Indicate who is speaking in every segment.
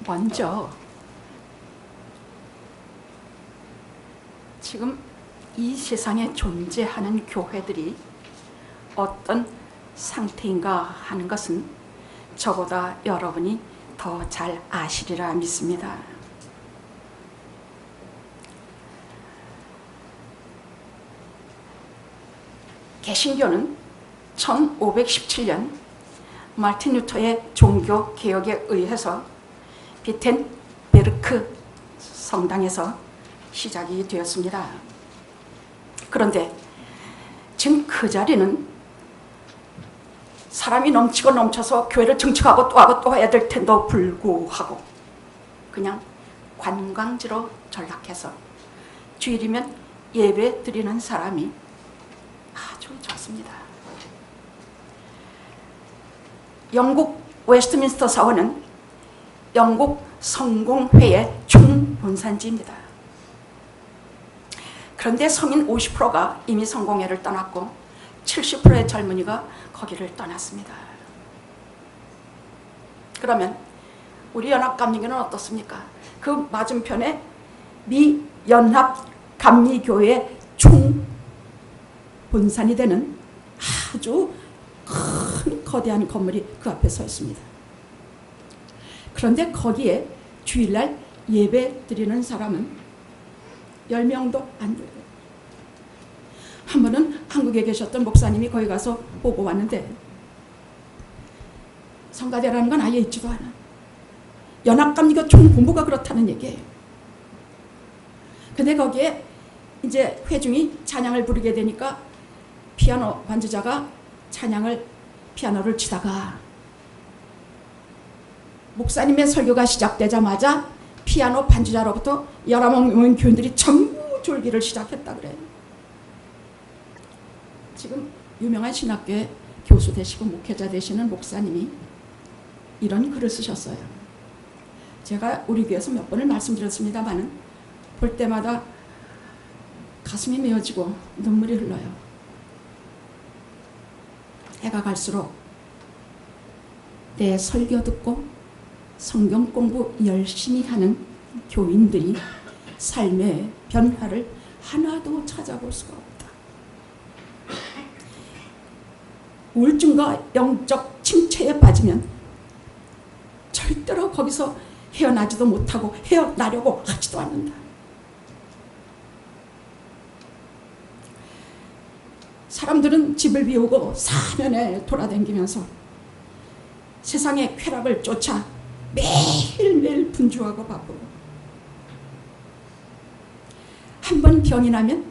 Speaker 1: 먼저 지금 이 세상에 존재하는 교회들이 어떤 상태인가 하는 것은 저보다 여러분이 더 잘 아시리라 믿습니다. 개신교는 1517년 마르틴 루터의 종교 개혁에 의해서 비텐베르크 성당에서 시작이 되었습니다. 그런데 지금 그 자리는 사람이 넘치고 넘쳐서 교회를 증축하고 또 하고 또 해야 될 텐데도 불구하고 그냥 관광지로 전락해서 주일이면 예배 드리는 사람이 아주 좋습니다. 영국 웨스트민스터 사원은 영국 성공회의 총본산지입니다. 그런데 성인 50%가 이미 성공회를 떠났고 70%의 젊은이가 거기를 떠났습니다. 그러면 우리 연합감리교는 어떻습니까? 그 맞은편에 미 연합감리교회의 총본산이 되는 아주 큰 거대한 건물이 그 앞에 서 있습니다. 그런데 거기에 주일날 예배 드리는 사람은 10명도 안 돼요. 한 번은 한국에 계셨던 목사님이 거기 가서 보고 왔는데 성가대라는 건 아예 있지도 않아. 연합감리교 총본부가 그렇다는 얘기예요. 근데 거기에 이제 회중이 찬양을 부르게 되니까 피아노 반주자가 피아노를 치다가 목사님의 설교가 시작되자마자 피아노 반주자로부터 11명의 교인들이 전부 졸기를 시작했다 그래요. 지금 유명한 신학교의 교수 되시고 목회자 되시는 목사님이 이런 글을 쓰셨어요. 제가 우리 교회에서 몇 번을 말씀드렸습니다만 볼 때마다 가슴이 메어지고 눈물이 흘러요. 해가 갈수록 내 설교 듣고 성경 공부 열심히 하는 교인들이 삶의 변화를 하나도 찾아볼 수가 없다. 우울증과 영적 침체에 빠지면 절대로 거기서 헤어나지도 못하고 헤어나려고 하지도 않는다. 사람들은 집을 비우고 사면에 돌아다니면서 세상의 쾌락을 쫓아 매일매일 분주하고 바쁘고 한 번 병이 나면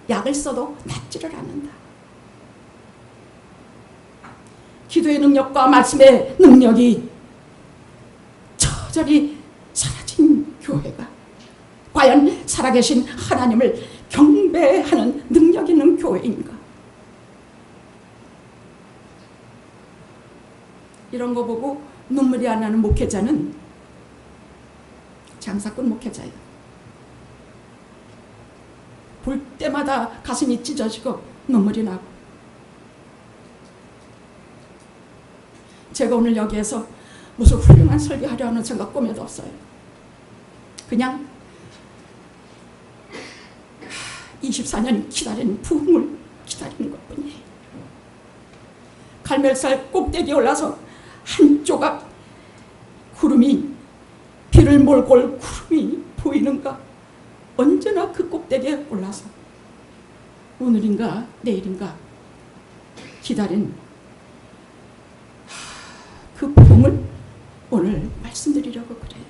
Speaker 1: 약을 써도 낫지를 않는다. 기도의 능력과 말씀의 능력이 저절히 사라진 교회가 과연 살아계신 하나님을 경배하는 능력 있는 교회인가? 이런 거 보고 눈물이 안 나는 목회자는 장사꾼 목회자예요. 볼 때마다 가슴이 찢어지고 눈물이 나고. 제가 오늘 여기에서 무슨 훌륭한 설교하려는 생각 꿈에도 없어요. 그냥 24년 기다린 부흥을 기다리는 것뿐이에요. 갈멜살 꼭대기에 올라서 한 조각 구름이 비를 몰고 올 구름이 보이는가? 언제나 그 꼭대기에 올라서 오늘인가 내일인가 기다린 그 부흥을 오늘 말씀드리려고 그래요.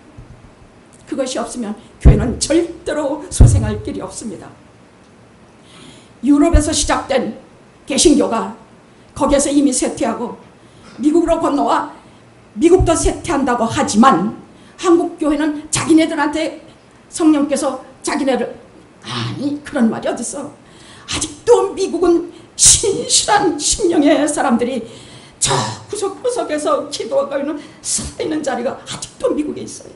Speaker 1: 그것이 없으면 교회는 절대로 소생할 길이 없습니다. 유럽에서 시작된 개신교가 거기에서 이미 쇠퇴하고 미국으로 건너와 미국도 쇠퇴한다고 하지만 한국 교회는 자기네들한테 성령께서 자기네를 아니 그런 말이 어딨어. 아직도 미국은 신실한 심령의 사람들이 저 구석구석에서 기도하고 있는 살아있는 자리가 아직도 미국에 있어요.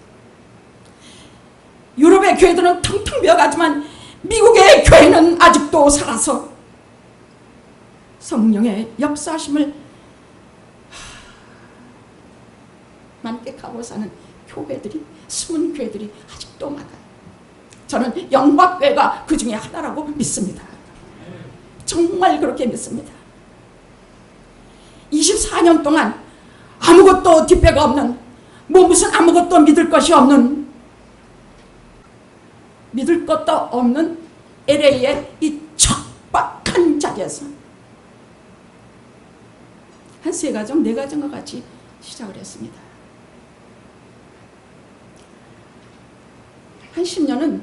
Speaker 1: 유럽의 교회들은 텅텅 비어가지만 미국의 교회는 아직도 살아서 성령의 역사심을 만끽하고 사는 교회들이, 숨은 교회들이 아직도 많아요. 저는 영박교회가 그 중에 하나라고 믿습니다. 정말 그렇게 믿습니다. 24년 동안 아무것도 뒷배가 없는, 무슨 아무것도 믿을 것이 없는, 믿을 것도 없는 LA의 이 척박한 자리에서 한 3가정, 4가정과 같이 시작을 했습니다. 한 10년은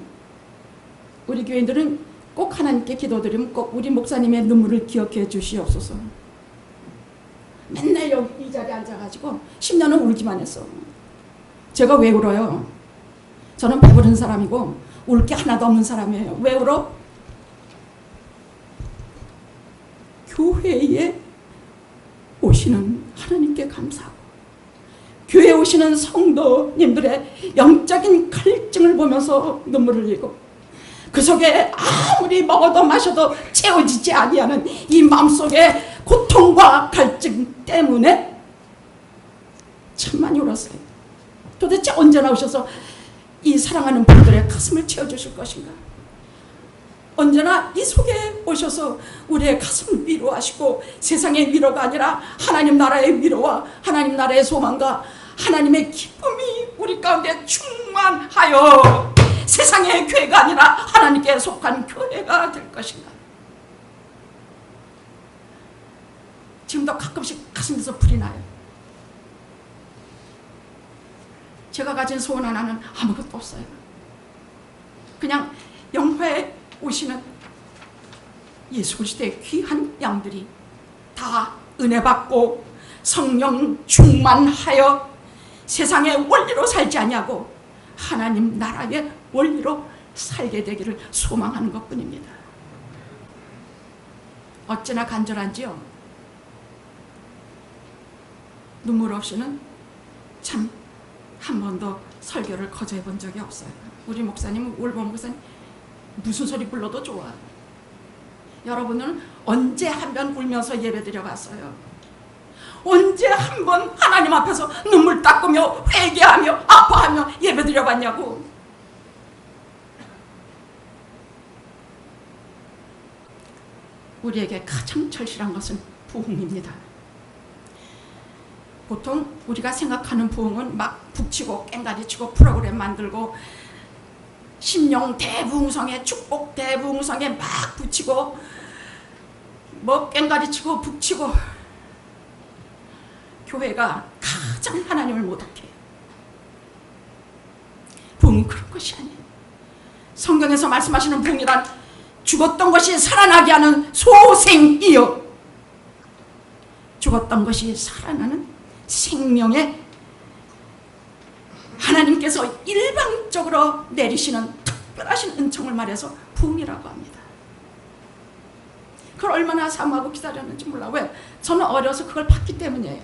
Speaker 1: 우리 교인들은 꼭 하나님께 기도드리면 꼭 우리 목사님의 눈물을 기억해 주시옵소서. 맨날 여기 이 자리에 앉아가지고 10년은 울기만 했어. 제가 왜 울어요? 저는 배부른 사람이고 울 게 하나도 없는 사람이에요. 왜 울어? 교회에 오시는 하나님께 감사하고, 교회에 오시는 성도님들의 영적인 갈증을 보면서 눈물을 흘리고, 그 속에 아무리 먹어도 마셔도 채워지지 아니하는 이 마음속의 고통과 갈증 때문에 참 많이 울었어요. 도대체 언제 나오셔서 이 사랑하는 분들의 가슴을 채워주실 것인가? 언제나 이 속에 오셔서 우리의 가슴을 위로하시고, 세상의 위로가 아니라 하나님 나라의 위로와 하나님 나라의 소망과 하나님의 기쁨이 우리 가운데 충만하여 세상의 교회가 아니라 하나님께 속한 교회가 될 것인가? 지금도 가끔씩 가슴에서 불이 나요. 제가 가진 소원 하나는 아무것도 없어요. 그냥 영화에 오시는 예수 그리스도의 귀한 양들이 다 은혜 받고 성령 충만하여 세상의 원리로 살지 아니하고 하나님 나라의 원리로 살게 되기를 소망하는 것뿐입니다. 어찌나 간절한지요. 눈물 없이는 참 한 번도 설교를 거저해 본 적이 없어요. 우리 목사님은, 울보 목사님, 무슨 소리 불러도 좋아. 여러분은 언제 한 번 울면서 예배 드려 갔어요? 언제 한 번 하나님 앞에서 눈물 닦으며 회개하며 아파하며 예배 드려 봤냐고. 우리에게 가장 절실한 것은 부흥입니다. 보통 우리가 생각하는 부흥은 막 북치고 깽가리치고 프로그램 만들고 심령 대부흥성에, 축복 대부흥성에 막 붙이고 뭐 깽가리치고 북치고, 교회가 가장 하나님을 모독해요. 부흥은 그런 것이 아니에요. 성경에서 말씀하시는 부흥이란 죽었던 것이 살아나게 하는 소생이요, 죽었던 것이 살아나는 생명에 하나님께서 일방적으로 내리시는 특별하신 은총을 말해서 부흥이라고 합니다. 그걸 얼마나 사모하고 기다렸는지 몰라. 왜? 저는 어려서 그걸 봤기 때문이에요.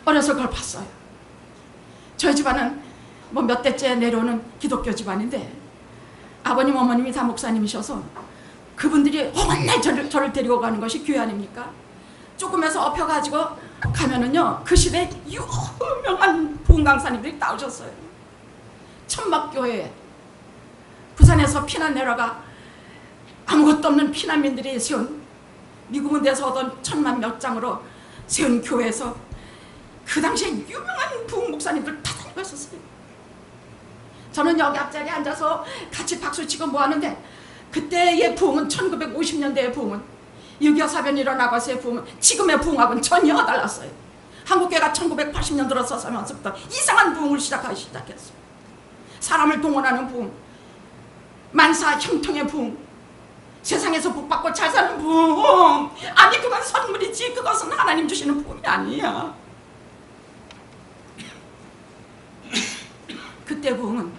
Speaker 1: 어려서 그걸 봤어요. 저희 집안은 뭐 몇 대째 내려오는 기독교 집안인데 아버님 어머님이 다 목사님이셔서 그분들이 맨날 저를 데리고 가는 것이 교회 아닙니까? 조금에서 엎혀가지고 가면은요, 그 시대에 유명한 부흥 강사님들이 나오셨어요. 천막교회에 부산에서 피난 내려가 아무것도 없는 피난민들이 세운, 미국 군대에서 얻은 1000만 몇 장으로 세운 교회에서 그 당시에 유명한 부흥 목사님들 다 다니고 있었어요. 저는 여기 앞자리에 앉아서 같이 박수치고 뭐 하는데, 그때의 부흥은 1950년대의 부흥은 6.25 사변이 일어나고서의 부흥은 지금의 부흥하고는 전혀 달랐어요. 한국교회가 1980년 들어서면서부터 이상한 부흥을 시작하기 시작했어요. 사람을 동원하는 부흥, 만사 형통의 부흥, 세상에서 복받고 잘 사는 부흥. 아니, 그건 선물이지, 그것은 하나님 주시는 부흥이 아니야. 그때 부흥은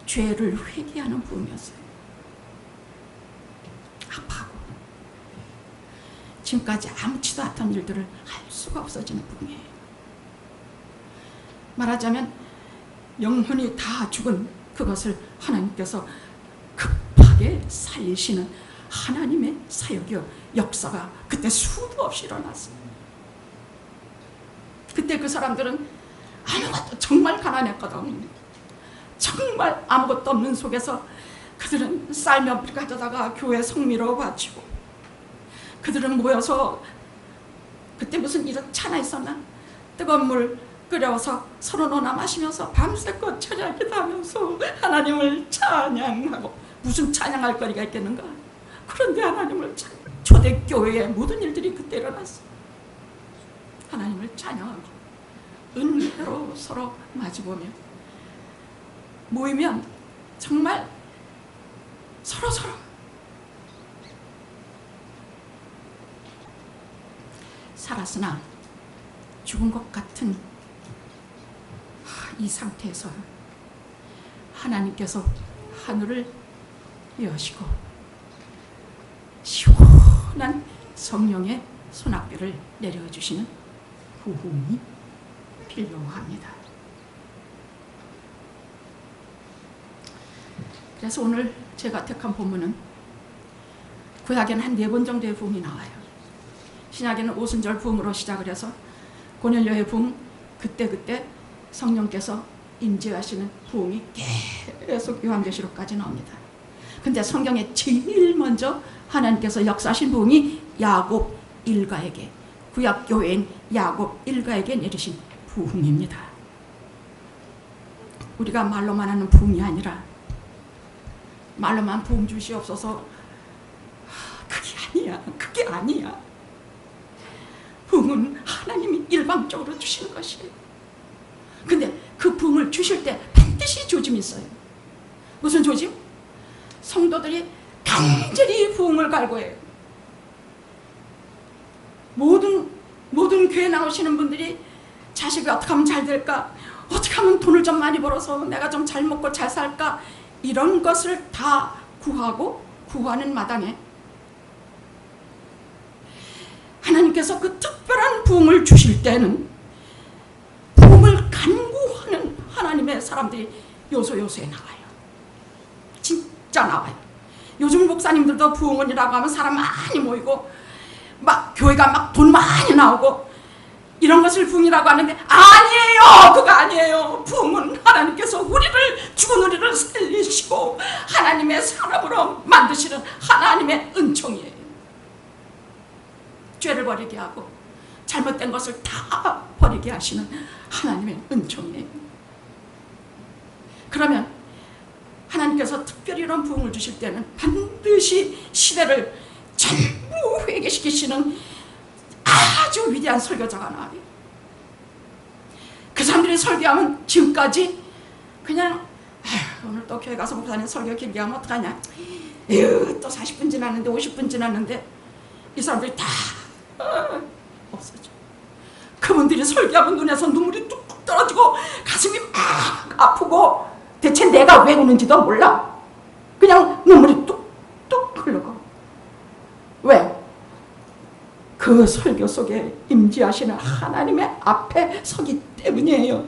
Speaker 1: 죄를 회개하는 부흥이었어요. 아파하고 지금까지 아무렇지도 않던 일들을 할 수가 없어지는 부흥이에요. 말하자면 영혼이 다 죽은 그것을 하나님께서 급하게 살리시는 하나님의 사역이요, 역사가 그때 수도 없이 일어났어요. 그때 그 사람들은 아무것도, 정말 가난했거든. 정말 아무것도 없는 속에서 그들은 쌀몇 피 가져다가 교회 성미로 바치고, 그들은 모여서, 그때 무슨 이런 차나 있었나? 뜨거운 물 끓여서 서로 논아 마시면서 밤새껏 찬양기도하면서 하나님을 찬양하고, 무슨 찬양할 거리가 있겠는가? 그런데 하나님을 초대교회의 모든 일들이 그때 일어났어. 하나님을 찬양하고 은혜로 서로 마주보며 모이면 정말 서로 살았으나 죽은 것 같은 이 상태에서 하나님께서 하늘을 여시고 시원한 성령의 소낙비를 내려주시는 부흥이 필요합니다. 그래서 오늘 제가 택한 본문은 구약에는 한 4번 정도의 부흥이 나와요. 신약에는 오순절 부흥으로 시작을 해서 고넬료의 부흥, 그때 성령께서 임재하시는 부흥이 계속 요한계시록까지 나옵니다. 근데 성경에 제일 먼저 하나님께서 역사하신 부흥이 야곱 일가에게, 구약 교회인 야곱 일가에게 내리신 부흥입니다. 우리가 말로만 하는 부흥이 아니라, 말로만 부흥 주시옵소서, 그게 아니야. 부흥은 하나님이 일방적으로 주시는 것이에요. 근데 그 부흥을 주실 때 반드시 조짐이 있어요. 무슨 조짐? 성도들이 간절히 부흥을 갈구해요. 모든 교회 나오시는 분들이 자식이 어떻게 하면 잘 될까? 어떻게 하면 돈을 좀 많이 벌어서 내가 좀 잘 먹고 잘 살까? 이런 것을 다 구하는 마당에 하나님께서 그 특별한 부흥을 주실 때는 부흥을 간구하는 하나님의 사람들이 요소요소에 나와요. 진짜 나와요. 요즘 목사님들도 부흥원이라고 하면 사람 많이 모이고 막 교회가 막 돈 많이 나오고 이런 것을 부흥이라고 하는데, 아니에요. 그거 아니에요. 부흥은 하나님께서 죽은 우리를 살리시고 하나님의 사람으로 만드시는 하나님의 은총이에요. 죄를 버리게 하고 잘못된 것을 다 버리게 하시는 하나님의 은총이에요. 그러면 하나님께서 특별히 이런 부흥을 주실 때는 반드시 시대를 전부 회개시키시는 아주 위대한 설교자가 나와요. 그 사람들이 설교하면 지금까지 그냥 오늘 또 교회 가서 목사님 설교 길게 하면 어떡하냐, 또 40분 지났는데 50분 지났는데 이 사람들이 다 없어져. 그분들이 설교하면 눈에서 눈물이 뚝뚝 떨어지고 가슴이 막 아프고 대체 내가 왜 우는지도 몰라. 그냥 눈물이 뚝뚝 흐르고. 왜? 그 설교 속에 임재하시는 하나님의 앞에 서기 때문이에요.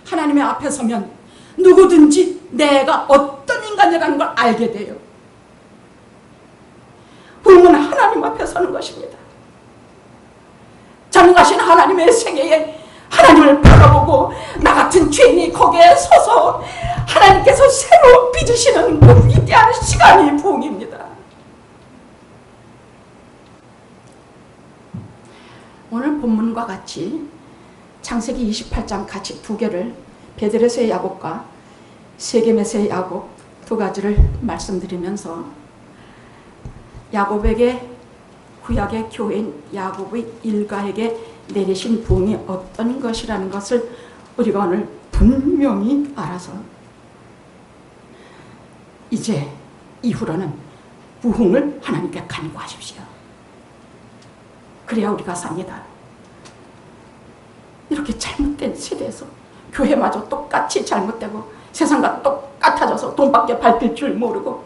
Speaker 1: 하나님의 앞에 서면 누구든지 내가 어떤 인간이라는 걸 알게 돼요. 부흥은 하나님 앞에 서는 것입니다. 전능하신 하나님의 생애에 하나님을 바라보고 나 같은 죄인이 거기에 서서 하나님께서 새로 빚으시는 그 위대한 시간이 부흥입니다. 오늘 본문과 같이 창세기 28장 같이 두 개를, 베들에서의 야곱과 세겜에서의 야곱 두 가지를 말씀드리면서 야곱에게, 구약의 교회인 야곱의 일가에게 내리신 부흥이 어떤 것이라는 것을 우리가 오늘 분명히 알아서 이제 이후로는 부흥을 하나님께 간구하십시오. 그래야 우리가 삽니다. 이렇게 잘못된 세대에서 교회마저 똑같이 잘못되고 세상과 똑같아져서 돈밖에 밟힐 줄 모르고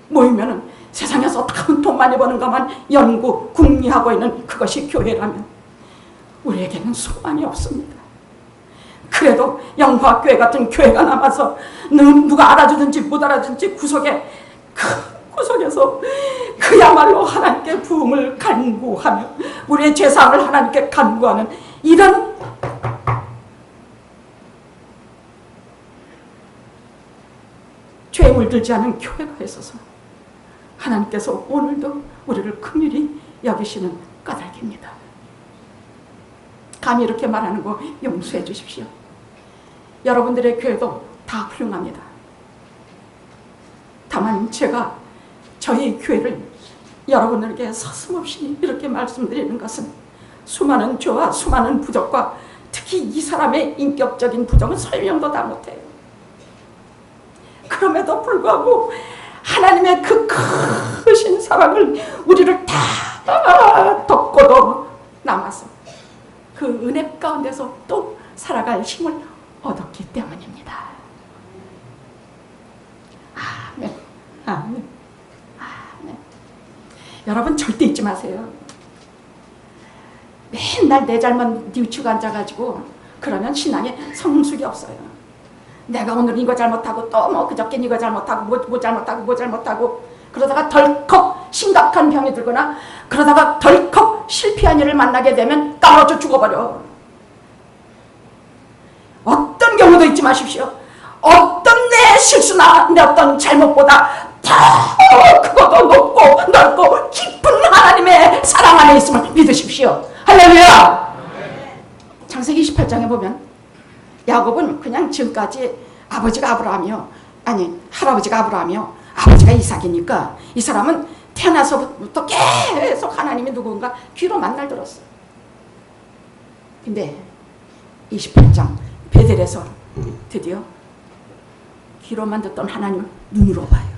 Speaker 1: 모이면은 세상에서 돈 많이 버는 것만 연구, 궁리하고 있는 그것이 교회라면 우리에게는 소망이 없습니다. 그래도 영화교회 같은 교회가 남아서 누가 알아주든지 못 알아주든지 구석에서 그야말로 하나님께 부흥을 간구하며 우리의 죄사함을 하나님께 간구하는 이런 배물들지 않은 교회가 있어서 하나님께서 오늘도 우리를 긍휼히 여기시는 까닭입니다. 감히 이렇게 말하는 거 용서해 주십시오. 여러분들의 교회도 다 훌륭합니다. 다만 제가 저희 교회를 여러분들에게 서슴없이 이렇게 말씀드리는 것은 수많은 죄와 수많은 부족과 특히 이 사람의 인격적인 부족은 설명도 다 못해요. 그럼에도 불구하고 하나님의 그 크신 사랑을 우리를 다 덮고도 남아서 그 은혜 가운데서 또 살아갈 힘을 얻었기 때문입니다. 아멘. 아멘. 아멘. 여러분 절대 잊지 마세요. 맨날 내 잘못 뉘우치고 앉아가지고 그러면 신앙에 성숙이 없어요. 내가 오늘 이거 잘못하고 또 뭐 그저께 이거 잘못하고 뭐 잘못하고 그러다가 덜컥 심각한 병이 들거나 그러다가 덜컥 실패한 일을 만나게 되면 떨어져 죽어버려. 어떤 경우도 잊지 마십시오. 어떤 내 실수나 내 어떤 잘못보다 더 크고도 높고 넓고 깊은 하나님의 사랑 안에 있음을 믿으십시오. 할렐루야. 창세기 28장에 보면 야곱은 그냥 지금까지 아버지가 아브라함이요, 아니 할아버지가 아브라함이요, 아버지가 이삭이니까 이 사람은 태어나서부터 계속 하나님이 누군가 귀로 만날 들었어요. 근데 28장 베델에서 드디어 귀로만 듣던 하나님을 눈으로 봐요.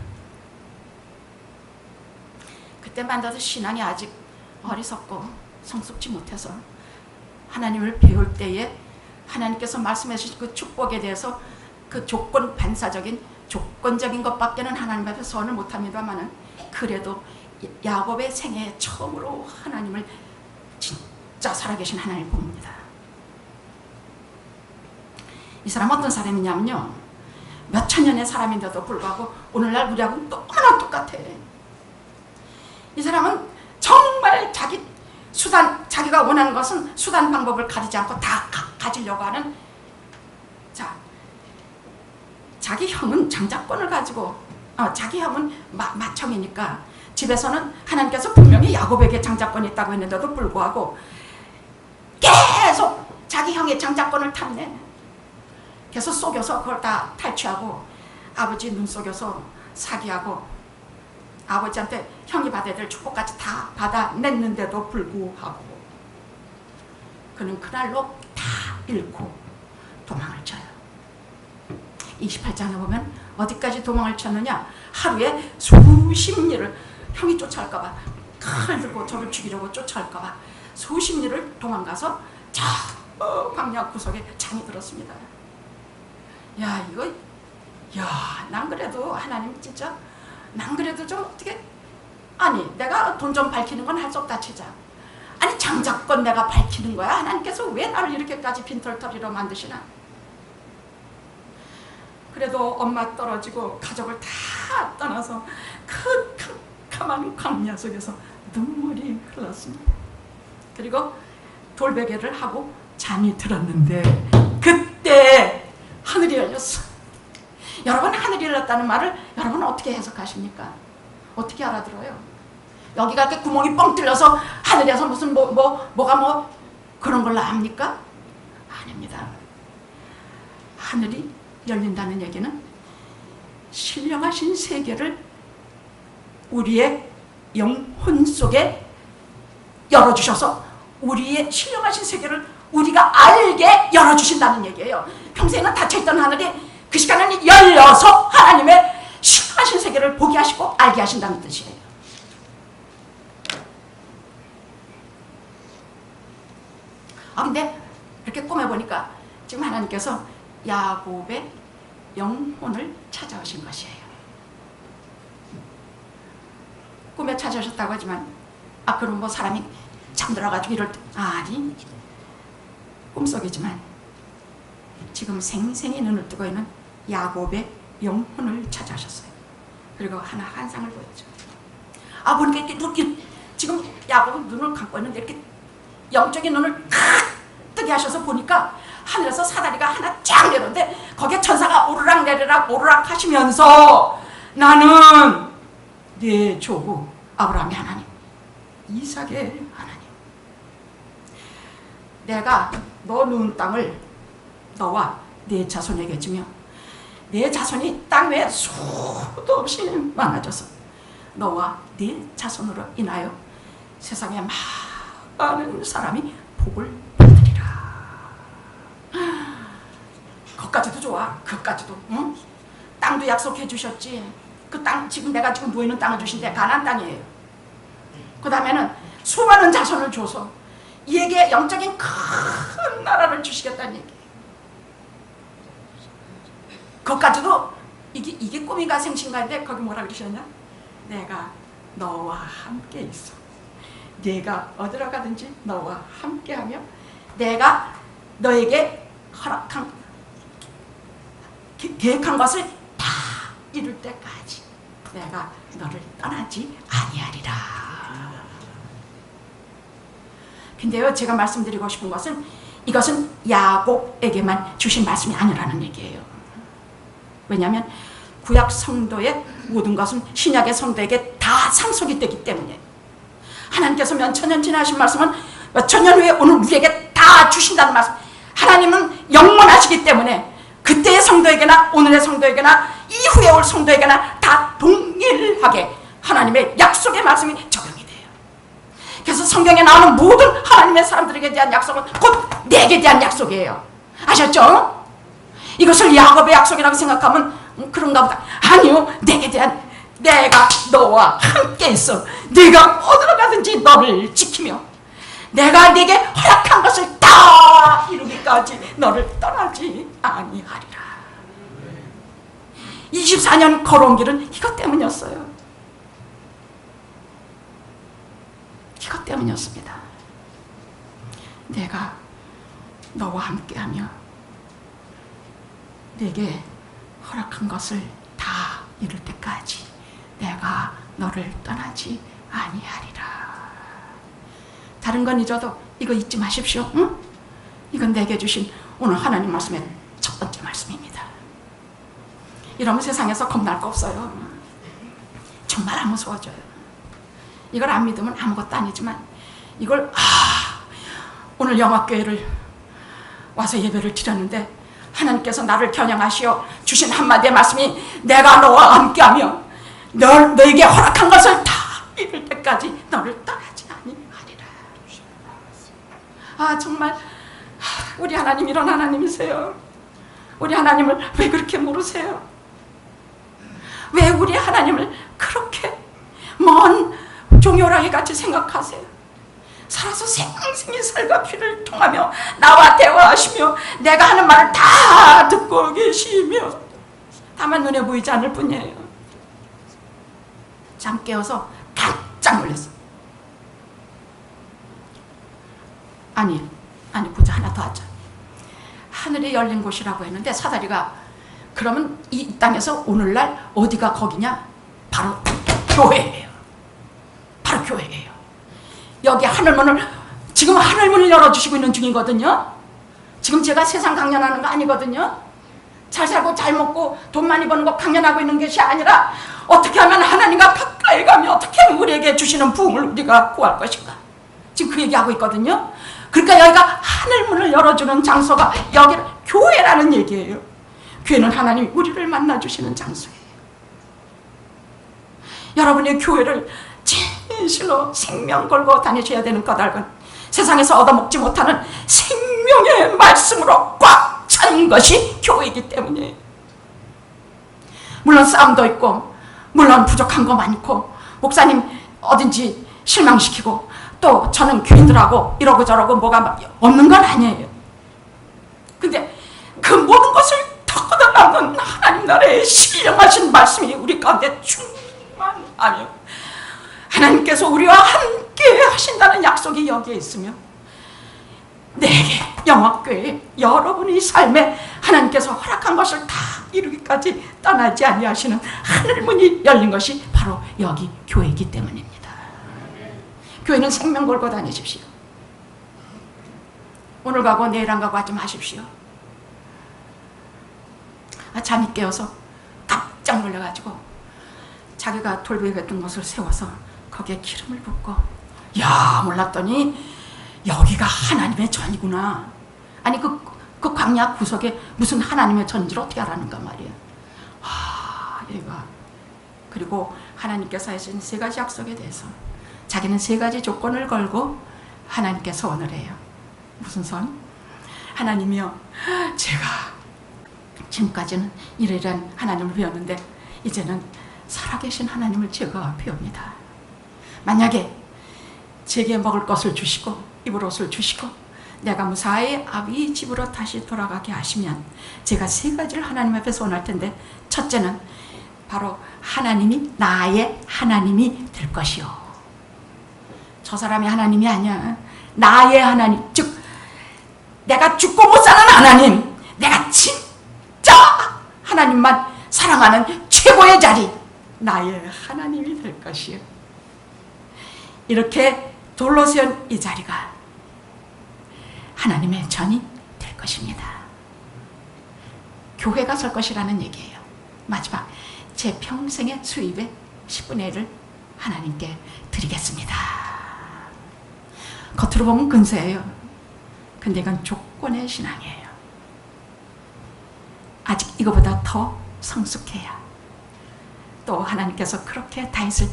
Speaker 1: 그때만 해도 신앙이 아직 어리석고 성숙지 못해서 하나님을 배울 때에 하나님께서 말씀해 주신 그 축복에 대해서 그 조건 반사적인 조건적인 것밖에는 하나님 앞에 서원을 못합니다만은 그래도 야곱의 생애에 처음으로 하나님을 진짜 살아계신 하나님을 봅니다. 이 사람은 어떤 사람이냐면요, 몇 천 년의 사람인데도 불구하고 오늘날 우리하고는 너무나 똑같아. 이 사람은 정말 자기가 원하는 것은 수단 방법을 가리지 않고 다 가지려고 하는, 자, 자기 형은 장자권을 가지고, 자기 형은 맏형이니까 집에서는 하나님께서 분명히 야곱에게 장자권이 있다고 했는데도 불구하고 계속 자기 형의 장자권을 탐내. 계속 속여서 그걸 다 탈취하고 아버지 눈 속여서 사기하고 아버지한테 형이 받아야 될 축복까지 다 받아냈는데도 불구하고 그는 그날로 다 잃고 도망을 쳐요. 28장에 보면 어디까지 도망을 쳤느냐, 하루에 수십 리를 형이 쫓아올까봐, 칼 들고 저를 죽이려고 쫓아올까봐 수십 리를 도망가서 저 광야 구석에 잠이 들었습니다. 난 그래도 하나님 진짜, 난 그래도 좀 어떻게, 아니 내가 돈 좀 밝히는 건 할 수 없다 치자. 아니 장자권 내가 밝히는 거야? 하나님께서 왜 나를 이렇게까지 빈털터리로 만드시나? 그래도 엄마 떨어지고 가족을 다 떠나서 그 캄캄한 광야 속에서 눈물이 흘렀습니다. 그리고 돌베개를 하고 잠이 들었는데 그때 하늘이 열렸어. 여러분, 하늘이 열렸다는 말을 여러분은 어떻게 해석하십니까? 어떻게 알아들어요? 여기가 이렇게 구멍이 뻥 뚫려서 하늘에서 무슨 뭐가 그런 걸로 압니까? 아닙니다. 하늘이 열린다는 얘기는 신령하신 세계를 우리의 영혼 속에 열어주셔서 우리의 신령하신 세계를 우리가 알게 열어주신다는 얘기예요. 평소에는 닫혀있던 하늘이 그 시간에는 열려서 하나님의 신령하신 세계를 보게 하시고 알게 하신다는 뜻이에요. 근데 이렇게 꾸며보니까 지금 하나님께서 야곱의 영혼을 찾아오신 것이에요. 꿈에 찾아오셨다고 하지만 그럼 사람이 잠들어가지고 이럴 때, 아니, 꿈속이지만 지금 생생히 눈을 뜨고 있는 야곱의 영혼을 찾아오셨어요. 그리고 하나 환상을 보여줘요. 보니까 이렇게 지금 야곱은 눈을 감고 있는데 이렇게 영적인 눈을 뜨게 하셔서 보니까 하늘에서 사다리가 하나 쫙 내려오는데 거기에 천사가 오르락 내리락 오르락 하시면서 나는 네 조부 아브라함의 하나님, 이삭의 하나님. 내가 너 누운 땅을 너와 네 자손에게 주며 네 자손이 땅 위에 수도 없이 많아져서 너와 네 자손으로 인하여 세상에 많은 사람이 복을 받으리라. 그것까지도 좋아. 그것까지도. 응? 땅도 약속해 주셨지. 그 땅, 지금 내가 지금 누워있는 땅을 주신데 가나안 땅이에요. 그 다음에는 수많은 자손을 줘서 이에게 영적인 큰 나라를 주시겠다는 얘기예요. 그것까지도 이게 꿈인가 생신가인데 거기 뭐라 그러셨냐? 내가 너와 함께 있어. 네가 어디로 가든지 너와 함께하며 내가 너에게 허락한 계획한 것을 다 이룰 때까지 내가 너를 떠나지 아니하리라. 근데요, 제가 말씀드리고 싶은 것은 이것은 야곱에게만 주신 말씀이 아니라는 얘기예요. 왜냐하면 구약 성도의 모든 것은 신약의 성도에게 다 상속이 되기 때문에 하나님께서 몇천년 지나신 말씀은 몇천년 후에 오늘 우리에게 다 주신다는 말씀. 하나님은 영원하시기 때문에 그때의 성도에게나 오늘의 성도에게나 이후에 올 성도에게나 다 동일하게 하나님의 약속의 말씀이 적용이 돼요. 그래서 성경에 나오는 모든 하나님의 사람들에게 대한 약속은 곧 내게 대한 약속이에요. 아셨죠? 이것을 야곱의 약속이라고 생각하면 그런가 보다. 아니요, 내게 대한, 내가 너와 함께 있어. 네가 어디로 가든지 너를 지키며 내가 네게 허락한 것을 다 이루기까지 너를 떠나지 아니하리라. 24년 걸어온 길은 이것 때문이었어요. 이것 때문이었습니다. 내가 너와 함께하며 내게 허락한 것을 다 이룰 때까지 내가 너를 떠나지 아니하리라. 다른 건 잊어도 이거 잊지 마십시오. 응? 이건 내게 주신 오늘 하나님 말씀의 첫 번째 말씀입니다. 이러면 세상에서 겁날 거 없어요. 정말 안 무서워져요. 이걸 안 믿으면 아무것도 아니지만 이걸 오늘 영화교회를 와서 예배를 드렸는데 하나님께서 나를 겨냥하시어 주신 한마디의 말씀이 내가 너와 함께하며 너에게 허락한 것을 다 이룰 때까지 너를 떠나지 아니하리라. 정말 우리 하나님 이런 하나님이세요. 우리 하나님을 왜 그렇게 모르세요? 왜 우리 하나님을 그렇게 먼 종요라기 같이 생각하세요? 살아서 생생히 살과 피를 통하며 나와 대화하시며 내가 하는 말을 다 듣고 계시며 다만 눈에 보이지 않을 뿐이에요. 잠 깨어서 깜짝 놀랐어. 아니 보자, 하나 더 하자. 하늘이 열린 곳이라고 했는데 사다리가 그러면 이 땅에서 오늘날 어디가 거기냐? 바로 교회예요. 바로 교회예요. 여기 하늘문을 지금 하늘문을 열어주시고 있는 중이거든요. 지금 제가 세상 강연하는 거 아니거든요. 잘 살고 잘 먹고 돈 많이 버는 거 강연하고 있는 것이 아니라 어떻게 하면 하나님과 가까이 가며 어떻게 하면 우리에게 주시는 부흥을 우리가 구할 것인가. 지금 그 얘기하고 있거든요. 그러니까 여기가 하늘문을 열어주는 장소가 여기는 교회라는 얘기예요. 교회는 하나님이 우리를 만나주시는 장소예요. 여러분의 교회를 진실로 생명 걸고 다니셔야 되는 까닭은 세상에서 얻어먹지 못하는 생명의 말씀으로 꽉 찬 것이 교회이기 때문이에요. 물론 싸움도 있고 물론 부족한 거 많고 목사님 어딘지 실망시키고 또 저는 교인들하고 이러고 저러고 뭐가 없는 건 아니에요. 근데 그 모든 것을 덮어달라는 하나님 나라의 신령하신 말씀이 우리 가운데 충만하며 하나님께서 우리와 함께 하신다는 약속이 여기에 있으며 내게 영화교회 여러분의 삶에 하나님께서 허락한 것을 다 이루기까지 떠나지 아니하시는 하늘문이 열린 것이 바로 여기 교회이기 때문입니다. 교회는 생명 걸고 다니십시오. 오늘 가고 내일 안 가고 하지 마십시오. 잠이 깨어서 깜짝 놀라가지고 자기가 돌베개 같은 것을 세워서 거기에 기름을 붓고, 야, 몰랐더니 여기가 하나님의 전이구나. 아니 그 광야 구석에 무슨 하나님의 전지를 어떻게 알았는가 말이야. 얘가. 그리고 하나님께서 하신 세 가지 약속에 대해서 자기는 세 가지 조건을 걸고 하나님께 소원을 해요. 무슨 소원? 하나님이여, 제가 지금까지는 이러이러한 하나님을 배웠는데 이제는 살아계신 하나님을 제가 배웁니다. 만약에 제게 먹을 것을 주시고 입을 옷을 주시고 내가 무사히 아비 집으로 다시 돌아가게 하시면 제가 세 가지를 하나님 앞에 소원할 텐데, 첫째는 바로 하나님이 나의 하나님이 될 것이요. 저 사람이 하나님이 아니야. 나의 하나님, 즉 내가 죽고 못 사는 하나님, 내가 진짜 하나님만 사랑하는 최고의 자리, 나의 하나님이 될 것이요. 이렇게 돌로 세운 이 자리가 하나님의 전이 될 것입니다. 교회가 설 것이라는 얘기예요. 마지막 제 평생의 수입의 10분의 1을 하나님께 드리겠습니다. 겉으로 보면 근세예요. 근데 이건 조건의 신앙이에요. 아직 이거보다 더 성숙해야. 또 하나님께서 그렇게 다윗을,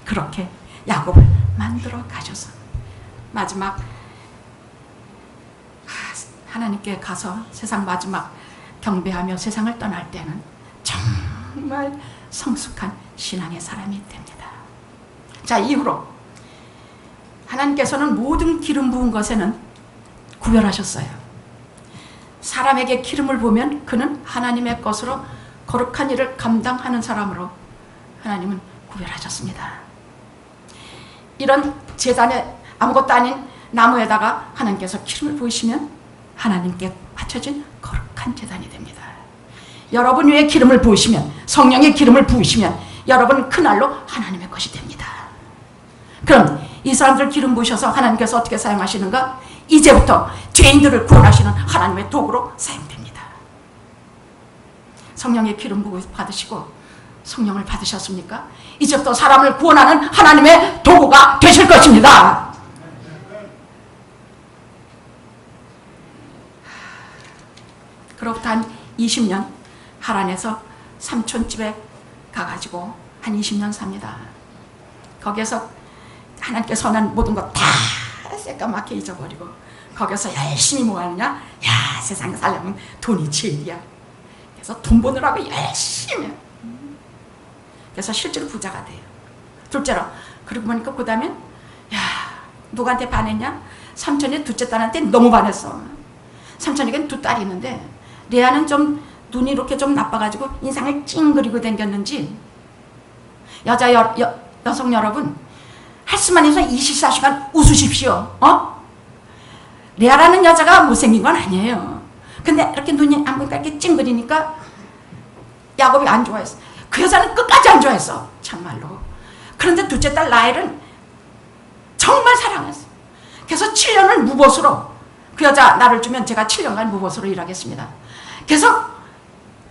Speaker 1: 그렇게 야곱을 만들어 가셔서 마지막 하나님께 가서 세상 마지막 경배하며 세상을 떠날 때는 정말 성숙한 신앙의 사람이 됩니다. 자, 이후로 하나님께서는 모든 기름 부은 것에는 구별하셨어요. 사람에게 기름을 부으면 그는 하나님의 것으로 거룩한 일을 감당하는 사람으로 하나님은 구별하셨습니다. 이런 제단에 아무것도 아닌 나무에다가 하나님께서 기름을 부으시면 하나님께 바쳐진 거룩한 제단이 됩니다. 여러분 위에 기름을 부으시면, 성령의 기름을 부으시면 여러분 그날로 하나님의 것이 됩니다. 그럼 이 사람들 기름 부으셔서 하나님께서 어떻게 사용하시는가? 이제부터 죄인들을 구원하시는 하나님의 도구로 사용됩니다. 성령의 기름 부음 받으시고 성령을 받으셨습니까? 이제부터 사람을 구원하는 하나님의 도구가 되실 것입니다. 그로부터 한 20년 하란에서 삼촌집에 가가지고 한 20년 삽니다. 거기에서 하나님께 선한 모든 거 다 새까맣게 잊어버리고 거기서 열심히 뭐 하느냐? 야, 세상에 살려면 돈이 제일이야. 그래서 돈 버느라고 열심히. 그래서 실제로 부자가 돼요. 둘째로, 그러고 보니까 그 다음에 야, 누구한테 반했냐? 삼촌이 둘째 딸한테 너무 반했어. 삼촌에겐 두 딸이 있는데 레아는 좀 눈이 이렇게 좀 나빠가지고 인상을 찡그리고 댕겼는지, 여성 여러분, 할 수만 있어 24시간 웃으십시오. 레아라는 여자가 못생긴 건 아니에요. 근데 이렇게 눈이 안 보니까 이렇게 찡그리니까 야곱이 안 좋아했어. 그 여자는 끝까지 안 좋아했어, 참말로. 그런데 둘째 딸 라헬은 정말 사랑했어. 그래서 7년을 무보수로, 그 여자 나를 주면 제가 7년간 무보수로 일하겠습니다. 그래서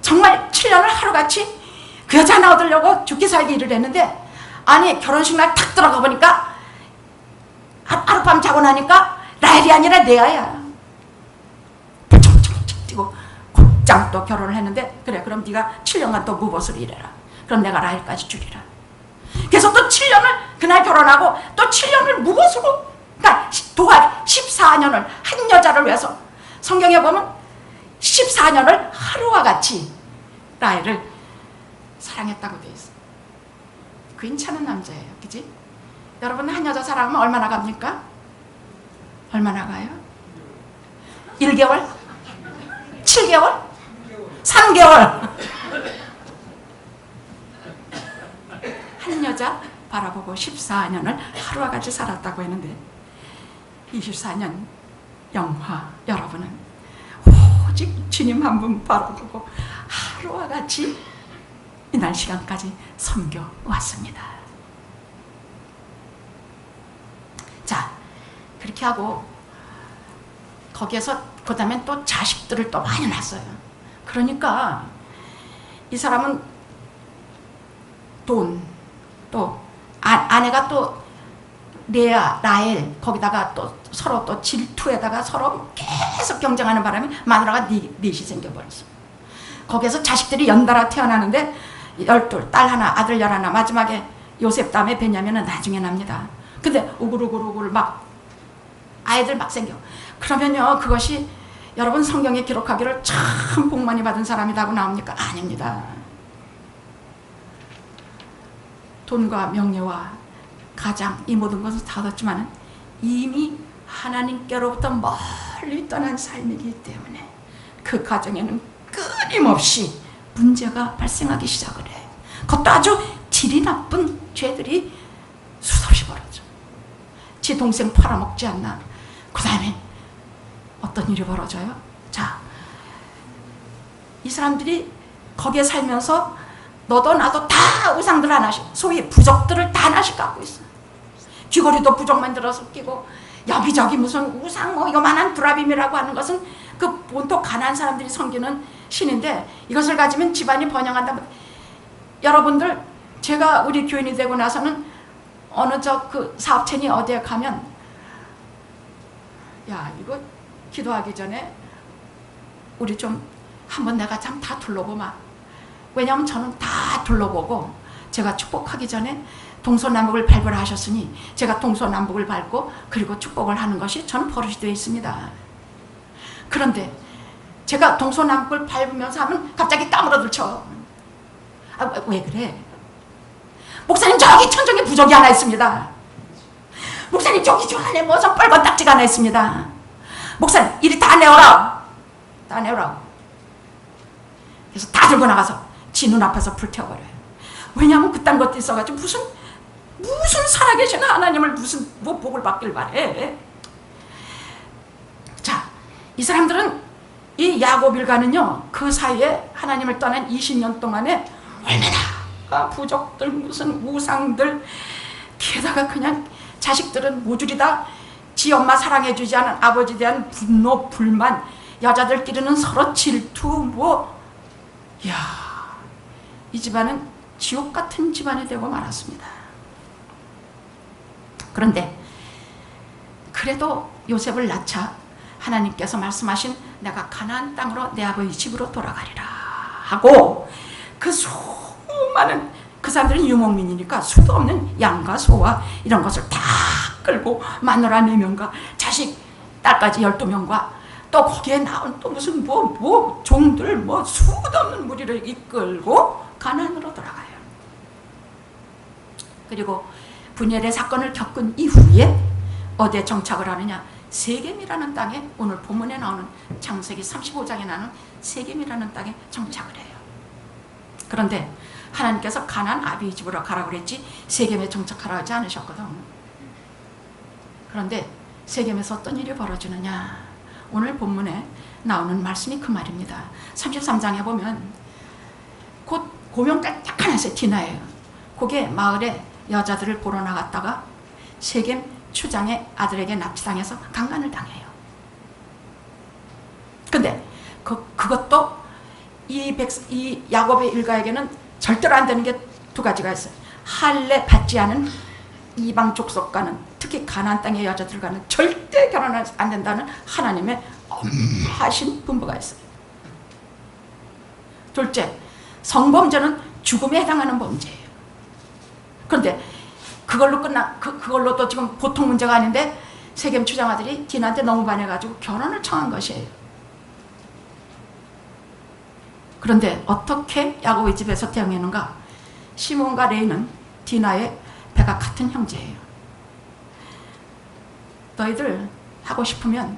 Speaker 1: 정말 7년을 하루같이 그 여자 하나 얻으려고 죽기 살기 일을 했는데, 아니 결혼식 날 탁 들어가 보니까 하룻밤 자고 나니까 라헬이 아니라 레아야. pucuk 뛰고 곧장 또 결혼을 했는데, 그래 그럼 네가 7년간 또 무보수로 일해라. 그럼 내가 라헬까지 주리라. 그래서 또 7년을 그날 결혼하고 또 7년을 무보수로, 그러니까 도가 14년을 한 여자를 위해서, 성경에 보면 14년을 하루와 같이 라헬을 사랑했다고 되어 있어. 괜찮은 남자예요, 그지? 여러분 한 여자 사랑하면 얼마나 갑니까? 얼마나 가요? 1개월? 7개월? 3개월? 한 여자 바라보고 14년을 하루와 같이 살았다고 했는데, 24년 영화 여러분은 오직 주님 한 분 바라보고 하루와 같이 이날 시간까지 섬겨 왔습니다. 자, 그렇게 하고 거기에서 그 다음에 또 자식들을 또 많이 낳았어요. 그러니까 이 사람은 돈, 또 아내가 또 레아, 라헬, 거기다가 또 서로 또 질투에다가 서로 계속 경쟁하는 바람에 마누라가 넷이 생겨버렸어. 거기에서 자식들이 연달아 태어나는데 12, 딸 하나, 아들 11, 마지막에 요셉 다음에 베냐민은 나중에 납니다. 근데 우글우글우글 막 아이들 막 생겨. 그러면요, 그것이 여러분 성경에 기록하기를 참 복 많이 받은 사람이라고 나옵니까? 아닙니다. 돈과 명예와 가장, 이 모든 것을 다 얻었지만 이미 하나님께로부터 멀리 떠난 삶이기 때문에 그 가정에는 끊임없이 문제가 발생하기 시작을 해. 그것도 아주 질이 나쁜 죄들이 수없이 벌어져. 지 동생 팔아먹지 않나. 그 다음에 어떤 일이 벌어져요? 자, 이 사람들이 거기에 살면서 너도 나도 다 우상들 하나씩, 소위 부적들을 다 하나씩 갖고 있어. 귀걸이도 부적 만들어서 끼고, 여기저기 무슨 우상 뭐 이거만한 브라빔이라고 하는 것은 그 본토 가난한 사람들이 섬기는 신인데, 이것을 가지면 집안이 번영한다. 여러분들, 제가 우리 교인이 되고 나서는 어느 그 사업체니 어디에 가면, 야, 이거 기도하기 전에 우리 좀 한번 내가 참 다 둘러보마. 왜냐하면 저는 다 둘러보고, 제가 축복하기 전에 동서남북을 밟으라 하셨으니 제가 동서남북을 밟고 그리고 축복을 하는 것이 저는 버릇이 되어 있습니다. 그런데 제가 동서남북을 밟으면서 하면 갑자기 까무러들 쳐. 아, 왜 그래? 목사님, 저기 천정에 부적이 하나 있습니다. 목사님, 저기 저 안에 무슨 빨간 딱지가 하나 있습니다. 목사님, 이리 다 내어라. 다 내오라고. 그래서 다 들고 나가서 지 눈앞에서 불태워버려요. 왜냐하면 그딴 것도 있어가지고 무슨 살아계시는 하나님을 무슨 뭐 복을 받길 바래. 자, 이 사람들은 이 야곱 일가는요, 그 사이에 하나님을 떠난 20년 동안에 얼마나 부족들, 무슨 우상들, 게다가 그냥 자식들은 모조리 다 지 엄마 사랑해주지 않은 아버지에 대한 분노, 불만, 여자들끼리는 서로 질투, 이야, 이 집안은 지옥 같은 집안이 되고 말았습니다. 그런데 그래도 요셉을 낳자 하나님께서 말씀하신 내가 가나안 땅으로 내 아버지 집으로 돌아가리라 하고, 그 수많은, 그 사람들은 유목민이니까 수도 없는 양과 소와 이런 것을 다 끌고 마누라 4명과 자식 딸까지 12명과 또 거기에 나온 또 무슨 종들 수도 없는 무리를 이끌고 가나안으로 돌아가요. 그리고 분열의 사건을 겪은 이후에 어디에 정착을 하느냐? 세겜이라는 땅에, 오늘 본문에 나오는 창세기 35장에 나오는 세겜이라는 땅에 정착을 해요. 그런데 하나님께서 가나안 아비 집으로 가라고 그랬지 세겜에 정착하라 하지 않으셨거든. 그런데 세겜에서 어떤 일이 벌어지느냐? 오늘 본문에 나오는 말씀이 그 말입니다. 33장에 보면 곧 고명딸 딱 하나 있어요. 디나예요. 그게 마을에 여자들을 보러 나갔다가 세겜 추장의 아들에게 납치당해서 강간을 당해요. 근데 그것도 이 야곱의 일가에게는 절대로 안 되는 게 2가지가 있어요. 할례 받지 않은 이방 족속과는, 특히 가나안 땅의 여자들과는 절대 결혼은 안 된다는 하나님의 엄하신 분부가 있어요. 둘째, 성범죄는 죽음에 해당하는 범죄예요. 그런데 그걸로 그걸로도 지금 보통 문제가 아닌데 세겜 추장 아들이 디나한테 너무 반해가지고 결혼을 청한 것이에요. 그런데 어떻게 야곱의 집에서 태어났는가? 시몬과 레이는 디나의 배가 같은 형제예요. 너희들 하고 싶으면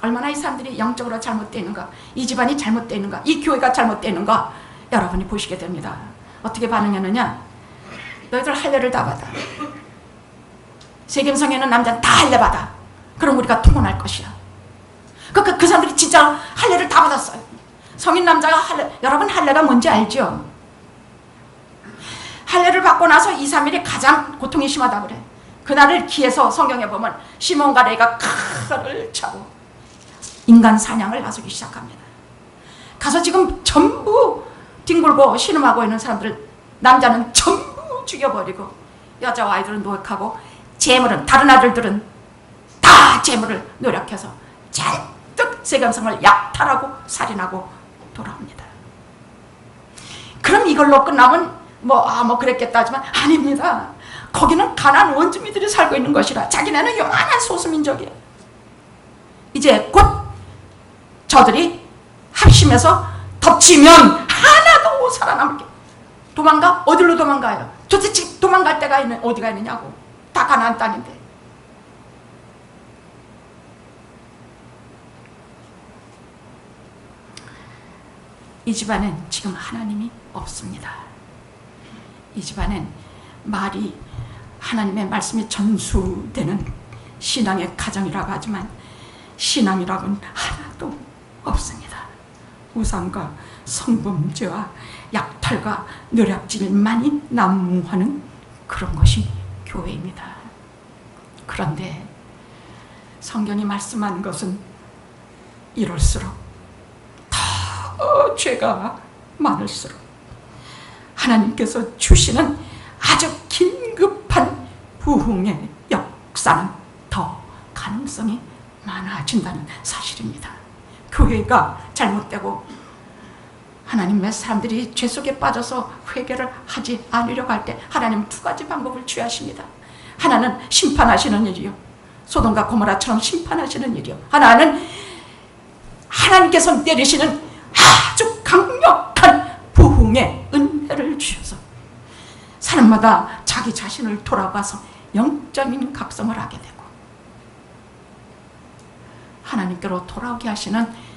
Speaker 1: 얼마나 이 사람들이 영적으로 잘못되어 있는가, 이 집안이 잘못되어 있는가, 이 교회가 잘못되어 있는가 여러분이 보시게 됩니다. 어떻게 반응했느냐? 너희들 할례를 다 받아. 세겜성에 있는 남자는 다 할례 받아. 그럼 우리가 통혼할 것이야. 그 사람들이 진짜 할례를 다 받았어요. 성인 남자가 할례, 여러분 할례가 뭔지 알죠? 할례를 받고 나서 2, 3일이 가장 고통이 심하다고 그래. 그날을 기해서 성경에 보면 시몬과 레이가 칼을 차고 인간 사냥을 나서기 시작합니다. 가서 지금 전부 뒹굴고 신음하고 있는 사람들을 남자는 전부 죽여버리고 여자와 아이들은 노획하고 재물은 다른 아들들은 다 재물을 노력해서 잔뜩 세간성을 약탈하고 살인하고 돌아옵니다. 그럼 이걸로 끝나면 뭐 그랬겠다 하지만 아닙니다. 거기는 가나안 원주민들이 살고 있는 것이라 자기네는 요만한 소수민족이에요. 이제 곧 저들이 합심해서 덮치면 하나도 살아남게 도망가? 어디로 도망가요? 도대체 도망갈 데가 어디가 있느냐고. 다 가나안 땅인데. 이 집안엔 지금 하나님이 없습니다. 이 집안엔 말이 하나님의 말씀이 전수되는 신앙의 가정이라고 하지만 신앙이라고는 하나도 없습니다. 우상과 성범죄와 약탈과 노략질만이 난무하는 그런 것이 교회입니다. 그런데 성경이 말씀하는 것은 이럴수록 더 죄가 많을수록 하나님께서 주시는 아주 긴급한 부흥의 역사는 더 가능성이 많아진다는 사실입니다. 교회가 잘못되고 하나님의 사람들이 죄 속에 빠져서 회개를 하지 않으려고 할 때 하나님은 두 가지 방법을 취하십니다. 하나는 심판하시는 일이요, 소돔과 고모라처럼 심판하시는 일이요, 하나는 하나님께서 내리시는 아주 강력한 부흥의 은혜를 주셔서 사람마다 자기 자신을 돌아봐서 영적인 각성을 하게 되고 하나님께로 돌아오게 하시는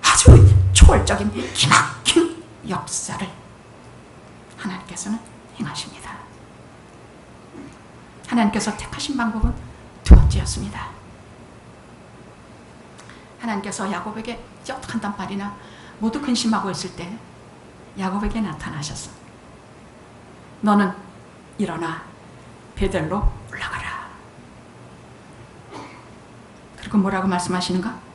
Speaker 1: 아주 초월적인 기막힌 역사를 하나님께서는 행하십니다. 하나님께서 택하신 방법은 두 번째였습니다. 하나님께서 야곱에게 한 단발이나 모두 근심하고 있을 때 야곱에게 나타나셨어. 너는 일어나 베델로 올라가라. 그리고 뭐라고 말씀하시는가?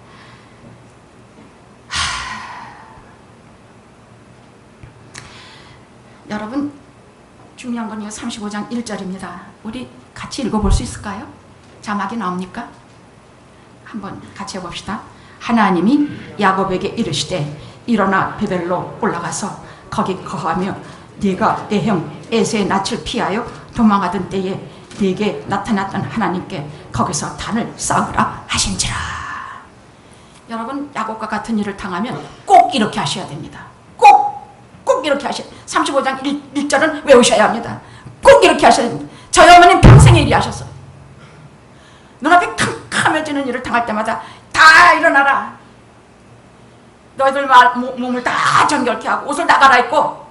Speaker 1: 여러분, 중요한 건 35장 1절입니다. 우리 같이 읽어볼 수 있을까요? 자막이 나옵니까? 한번 같이 해봅시다. 하나님이 야곱에게 이르시되 일어나 베델로 올라가서 거기 거하며 네가 내 형 에서의 낯을 피하여 도망하던 때에 네게 나타났던 하나님께 거기서 단을 쌓으라 하신지라. 여러분, 야곱과 같은 일을 당하면 꼭 이렇게 하셔야 됩니다. 꼭 이렇게 하셔야 돼요. 35장 1절은 외우셔야 합니다. 꼭 이렇게 하셔야 됩니다. 저희 어머님 평생에 일이 하셨어요. 눈앞에 캄캄해지는 일을 당할 때마다 다 일어나라. 너희들 몸을 다 정결케 하고 옷을 다 갈아입고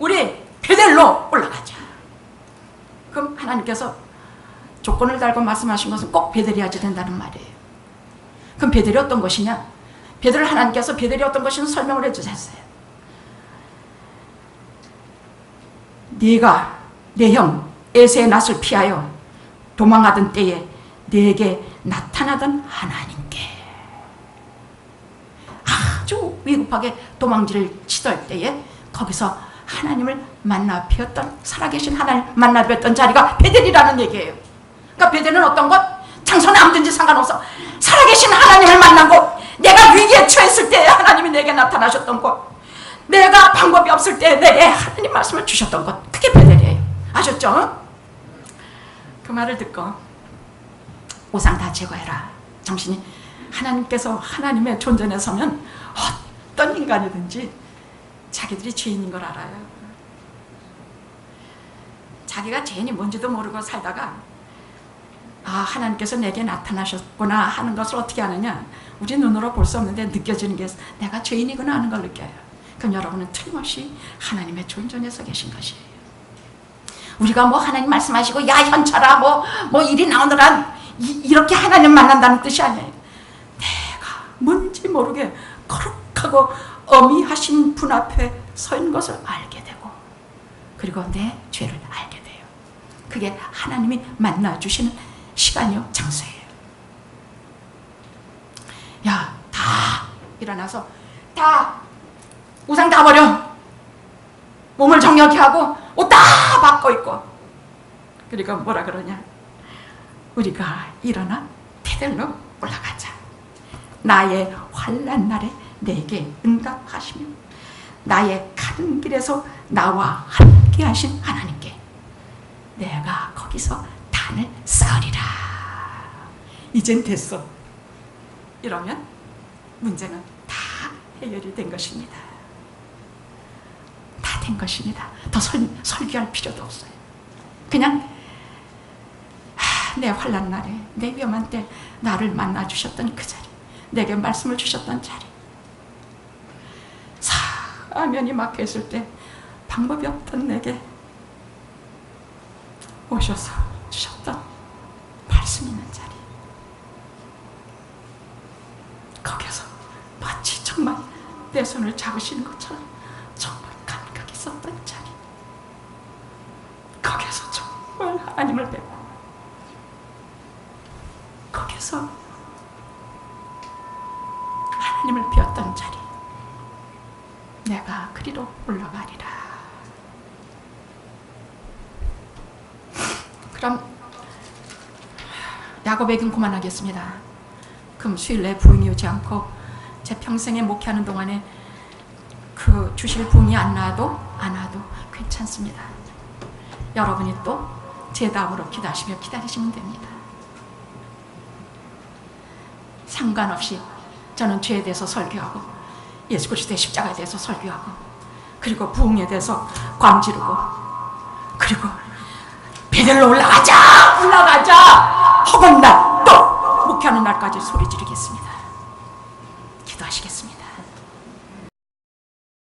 Speaker 1: 우리 베델로 올라가자. 그럼 하나님께서 조건을 달고 말씀하신 것은 꼭 베델이 해야 된다는 말이에요. 그럼 베델이 어떤 것이냐? 베델을 하나님께서 베델이 어떤 것인지 설명을 해주셨어요. 네가 내 형 에서의 낯을 피하여 도망하던 때에 네게 나타나던 하나님께, 아주 위급하게 도망질을 치던 때에 거기서 하나님을 만나 뵈었던, 살아계신 하나님 만나 뵈었던 자리가 베델이라는 얘기예요. 그러니까 베델은 어떤 것? 장소는 아무든지 상관없어. 살아계신 하나님을 만난 곳, 내가 위기에 처했을 때 하나님이 내게 나타나셨던 곳, 내가 방법이 없을 때 내게 하나님 말씀을 주셨던 것, 그게 베델이에요. 아셨죠? 그 말을 듣고 우상 다 제거해라. 정신이, 하나님께서 하나님의 존전에 서면 어떤 인간이든지 자기들이 죄인인 걸 알아요. 자기가 죄인이 뭔지도 모르고 살다가 하나님께서 내게 나타나셨구나 하는 것을 어떻게 아느냐? 우리 눈으로 볼 수 없는데 느껴지는 게 내가 죄인이구나 하는 걸 느껴요. 그럼 여러분은 틀림없이 하나님의 존전에 서 계신 것이에요. 우리가 뭐 하나님 말씀하시고 야 현철아 뭐 일이 나오느라 이렇게 하나님 만난다는 뜻이 아니에요. 내가 뭔지 모르게 거룩하고 어미하신 분 앞에 서 있는 것을 알게 되고 그리고 내 죄를 알게 돼요. 그게 하나님이 만나주시는 시간이요, 장소예요. 야, 다 일어나서 다 우상 다 버려. 몸을 정욕케 하고 옷 다 벗고 있고, 그리고 뭐라 그러냐, 우리가 일어나 대들로 올라가자. 나의 환난 날에 내게 응답하시며 나의 가는 길에서 나와 함께 하신 하나님께 내가 거기서 단을 쌓으리라. 이젠 됐어. 이러면 문제는 다 해결이 된 것입니다. 다 된 것입니다. 더 설교할 필요도 없어요. 그냥 내 환난 날에, 내 위험한 때 나를 만나 주셨던 그 자리, 내게 말씀을 주셨던 자리, 사면이 막혀 있을 때 방법이 없던 내게 오셔서 주셨던 말씀 있는 자리, 거기서 마치 정말 내 손을 잡으시는 것처럼 정말 감격이 있었던 자리, 거기서 정말 하나님을 뵙고, 거기서 하나님을 배웠던 자리, 내가 그리로 올라가리라. 그럼 야곱 얘기는 그만하겠습니다. 금, 수일 내 부흥이 오지 않고 제 평생에 목회하는 동안에 그 주실 부흥이 안 와도 괜찮습니다. 여러분이 또 제 다음으로 기도하시며 기다리시면 됩니다. 상관없이 저는 죄에 대해서 설교하고 예수 그리스도의 십자가에 대해서 설교하고, 그리고 부흥에 대해서 꽝지르고, 그리고 베델로 올라가자 허건 날 또 목회하는 날까지 소리 지르겠습니다. 기도하시겠습니다.